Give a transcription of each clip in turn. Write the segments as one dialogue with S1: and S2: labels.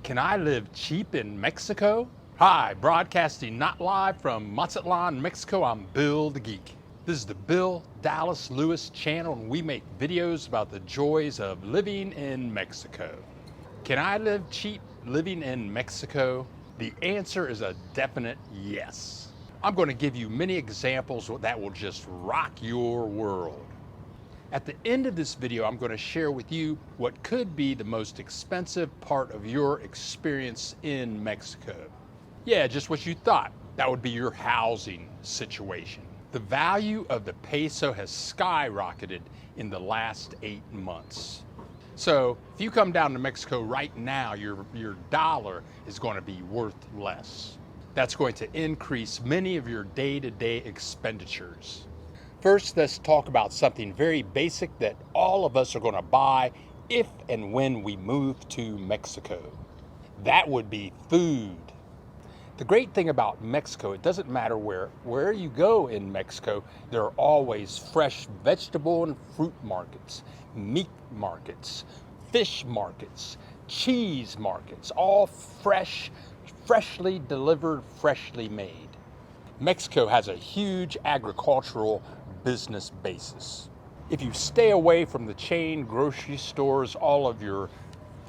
S1: Can I live cheap in Mexico? Hi, broadcasting not live from Mazatlan, Mexico. I'm Bill the Geek. This is the Bill Dallas Lewis channel, and we make videos about the joys of living in Mexico. Can I live cheap living in Mexico? The answer is a definite yes. I'm going to give you many examples that will just rock your world. At the end of this video, I'm going to share with you what could be the most expensive part of your experience in Mexico. Yeah, just what you thought. That would be your housing situation. The value of the peso has skyrocketed in the last 8 months. So if you come down to Mexico right now, your dollar is going to be worth less. That's going to increase many of your day-to-day expenditures. First, let's talk about something very basic that all of us are going to buy if and when we move to Mexico. That would be food. The great thing about Mexico, it doesn't matter where you go in Mexico, there are always fresh vegetable and fruit markets, meat markets, fish markets, cheese markets, all fresh, freshly delivered, freshly made. Mexico has a huge agricultural business basis. If you stay away from the chain grocery stores, all of your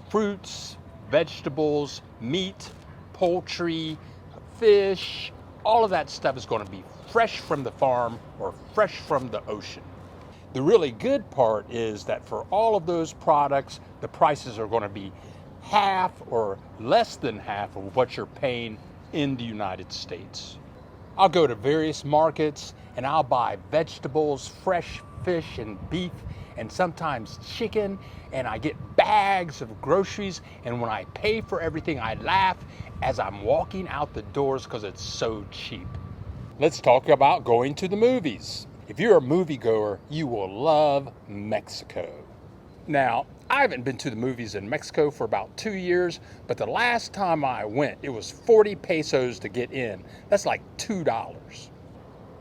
S1: fruits, vegetables, meat, poultry, fish, all of that stuff is going to be fresh from the farm or fresh from the ocean. The really good part is that for all of those products, the prices are going to be half or less than half of what you're paying in the United States. I'll go to various markets and I'll buy vegetables, fresh fish and beef, and sometimes chicken, and I get bags of groceries, and when I pay for everything, I laugh as I'm walking out the doors because it's so cheap. Let's talk about going to the movies. If you're a moviegoer, you will love Mexico. Now, I haven't been to the movies in Mexico for about 2 years, but the last time I went, it was 40 pesos to get in. That's like $2.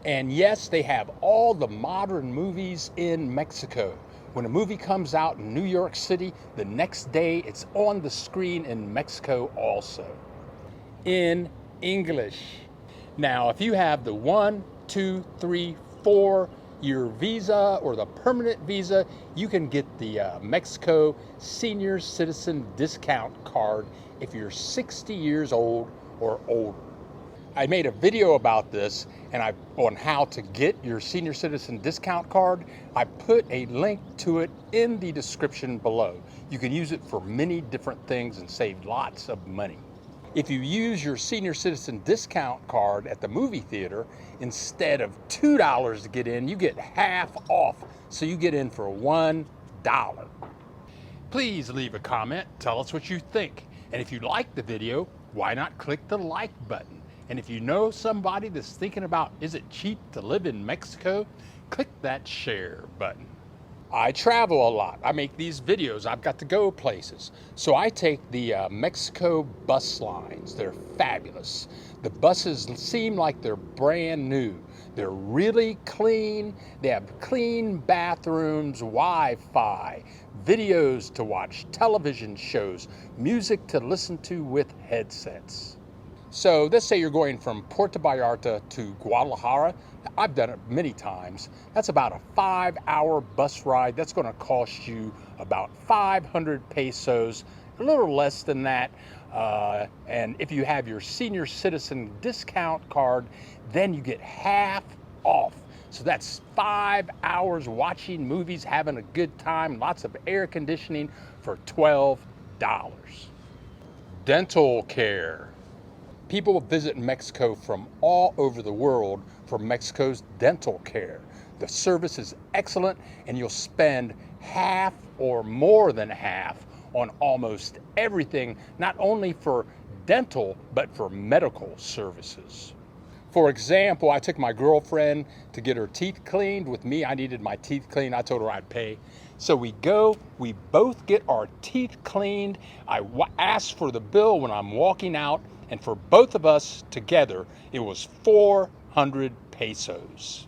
S1: And yes, they have all the modern movies in Mexico. When a movie comes out in New York City, the next day it's on the screen in Mexico also, in English. Now, if you have the 1, 2, 3, 4 year visa or the permanent visa, you can get the Mexico Senior Citizen Discount Card if you're 60 years old or older. I made a video about this and on how to get your Senior Citizen Discount Card. I put a link to it in the description below. You can use it for many different things and save lots of money. If you use your Senior Citizen Discount Card at the movie theater, instead of $2 to get in, you get half off, so you get in for $1. Please leave a comment, tell us what you think. And if you like the video, why not click the like button? And if you know somebody that's thinking about, is it cheap to live in Mexico? Click that share button. I travel a lot. I make these videos. I've got to go places. So I take the Mexico bus lines. They're fabulous. The buses seem like they're brand new. They're really clean. They have clean bathrooms, Wi-Fi, videos to watch, television shows, music to listen to with headsets. So let's say you're going from Puerto Vallarta to Guadalajara. I've done it many times. That's about a 5-hour bus ride. That's going to cost you about 500 pesos, a little less than that. And if you have your Senior Citizen Discount Card, then you get half off. So that's 5 hours watching movies, having a good time, lots of air conditioning for $12. Dental care. People visit Mexico from all over the world for Mexico's dental care. The service is excellent, and you'll spend half or more than half on almost everything, not only for dental, but for medical services. For example, I took my girlfriend to get her teeth cleaned with me. I needed my teeth cleaned. I told her I'd pay. So we go, we both get our teeth cleaned. I ask for the bill when I'm walking out, and for both of us together, it was 400 pesos.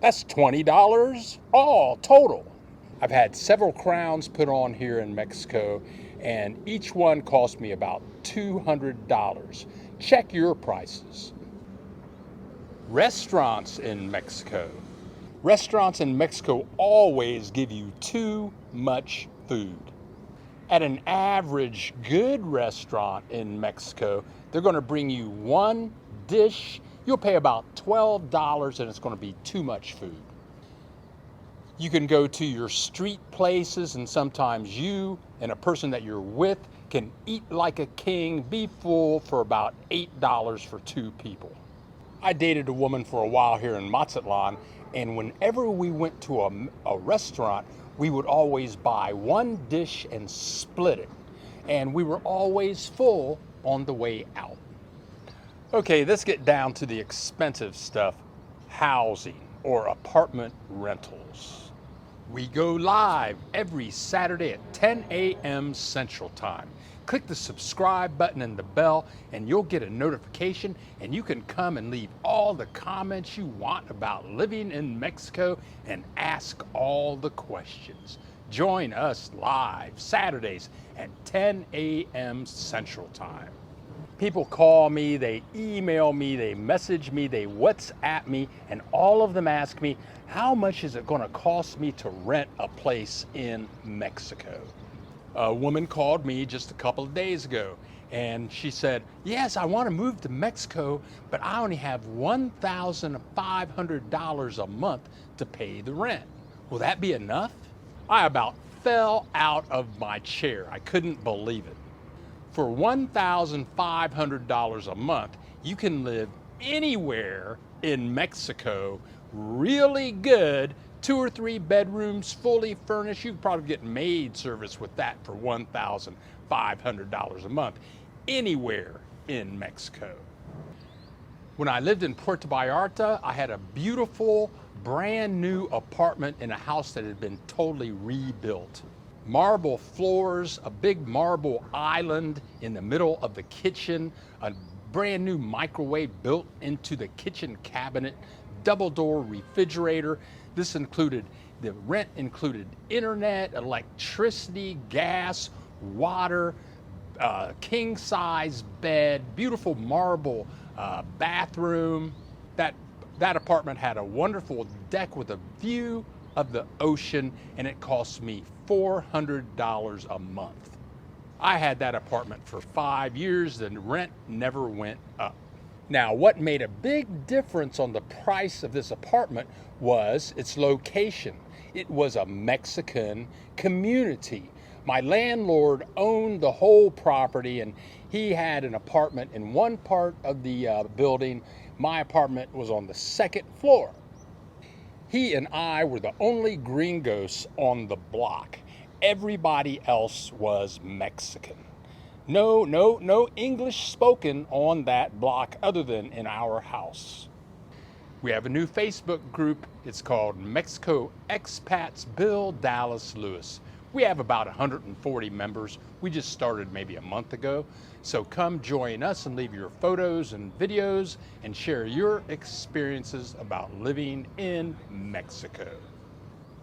S1: That's $20 all total. I've had several crowns put on here in Mexico, and each one cost me about $200. Check your prices. Restaurants in Mexico. Restaurants in Mexico always give you too much food. At an average good restaurant in Mexico, they're going to bring you one dish. You'll pay about $12 and it's going to be too much food. You can go to your street places and sometimes you and a person that you're with can eat like a king, be full for about $8 for two people. I dated a woman for a while here in Mazatlan, and whenever we went to a restaurant, we would always buy one dish and split it. And we were always full on the way out. Okay, let's get down to the expensive stuff, housing or apartment rentals. We go live every Saturday at 10 a.m. Central Time. Click the subscribe button and the bell and you'll get a notification, and you can come and leave all the comments you want about living in Mexico and ask all the questions. Join us live Saturdays at 10 a.m. Central Time. People call me, they email me, they message me, they WhatsApp me, and all of them ask me, how much is it going to cost me to rent a place in Mexico? A woman called me just a couple of days ago and she said, yes, I want to move to Mexico, but I only have $1,500 a month to pay the rent. Will that be enough? I about fell out of my chair. I couldn't believe it. For $1,500 a month, you can live anywhere in Mexico, really good, 2 or 3 bedrooms, fully furnished. You could probably get maid service with that for $1,500 a month, anywhere in Mexico. When I lived in Puerto Vallarta, I had a beautiful, brand new apartment in a house that had been totally rebuilt. Marble floors, a big marble island in the middle of the kitchen, a brand new microwave built into the kitchen cabinet, double door refrigerator. This included, the rent included internet, electricity, gas, water, king size bed, beautiful marble bathroom. That apartment had a wonderful deck with a view of the ocean, and it cost me $400 a month. I had that apartment for 5 years, the rent never went up. Now, what made a big difference on the price of this apartment was its location. It was a Mexican community. My landlord owned the whole property, and he had an apartment in one part of the building. My apartment was on the second floor. He and I were the only gringos on the block. Everybody else was Mexican. No English spoken on that block other than in our house. We have a new Facebook group. It's called Mexico Expats Bill Dallas Lewis. We have about 140 members. We just started maybe a month ago. So come join us and leave your photos and videos and share your experiences about living in Mexico.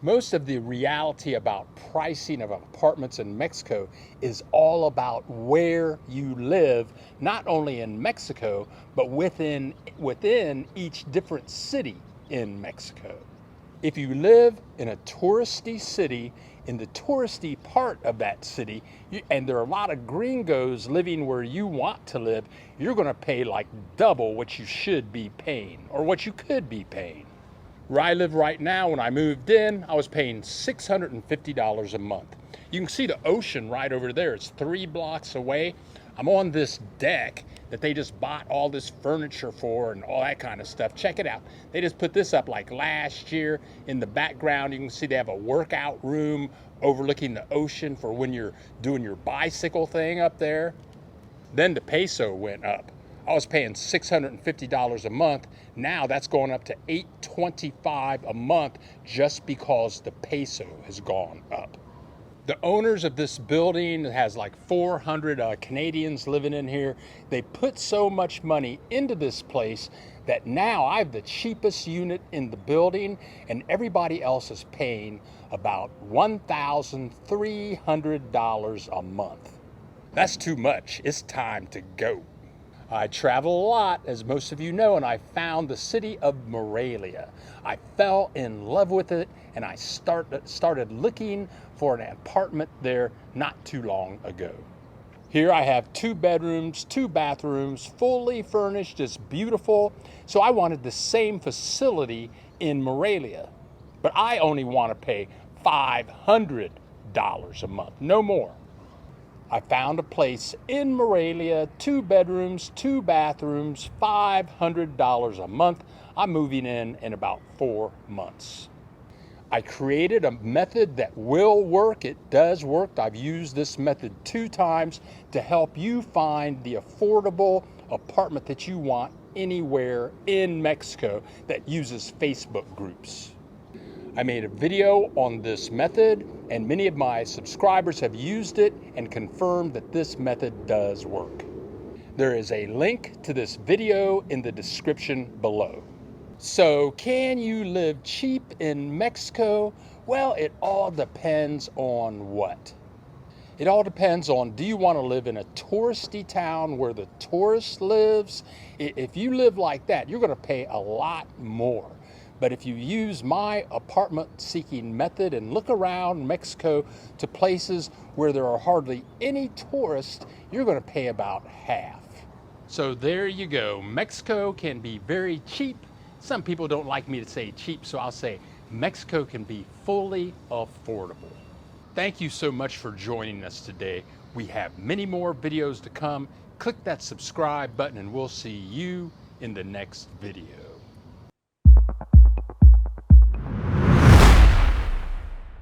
S1: Most of the reality about pricing of apartments in Mexico is all about where you live, not only in Mexico, but within each different city in Mexico. If you live in a touristy city, in the touristy part of that city, and there are a lot of gringos living where you want to live, you're going to pay like double what you should be paying or what you could be paying. Where I live right now, when I moved in, I was paying $650 a month. You can see the ocean right over there. It's 3 blocks away. I'm on this deck that they just bought all this furniture for and all that kind of stuff. Check it out. They just put this up like last year. In the background, you can see they have a workout room overlooking the ocean for when you're doing your bicycle thing up there. Then the peso went up. I was paying $650 a month. Now that's going up to $825 a month just because the peso has gone up. The owners of this building has like 400 Canadians living in here. They put so much money into this place that now I have the cheapest unit in the building and everybody else is paying about $1,300 a month. That's too much. It's time to go. I travel a lot, as most of you know, and I found the city of Morelia. I fell in love with it, and I started looking for an apartment there not too long ago. Here I have 2 bedrooms, 2 bathrooms, fully furnished. It's beautiful. So I wanted the same facility in Morelia, but I only want to pay $500 a month, no more. I found a place in Morelia, 2 bedrooms, 2 bathrooms, $500 a month. I'm moving in about 4 months. I created a method that will work. It does work. I've used this method 2 times to help you find the affordable apartment that you want anywhere in Mexico that uses Facebook groups. I made a video on this method, and many of my subscribers have used it and confirmed that this method does work. There is a link to this video in the description below. So, can you live cheap in Mexico? Well, it all depends on what? It all depends on, do you want to live in a touristy town where the tourist lives? If you live like that, you're going to pay a lot more. But if you use my apartment seeking method and look around Mexico to places where there are hardly any tourists, you're going to pay about half. So there you go. Mexico can be very cheap. Some people don't like me to say cheap, so I'll say Mexico can be fully affordable. Thank you so much for joining us today. We have many more videos to come. Click that subscribe button and we'll see you in the next video.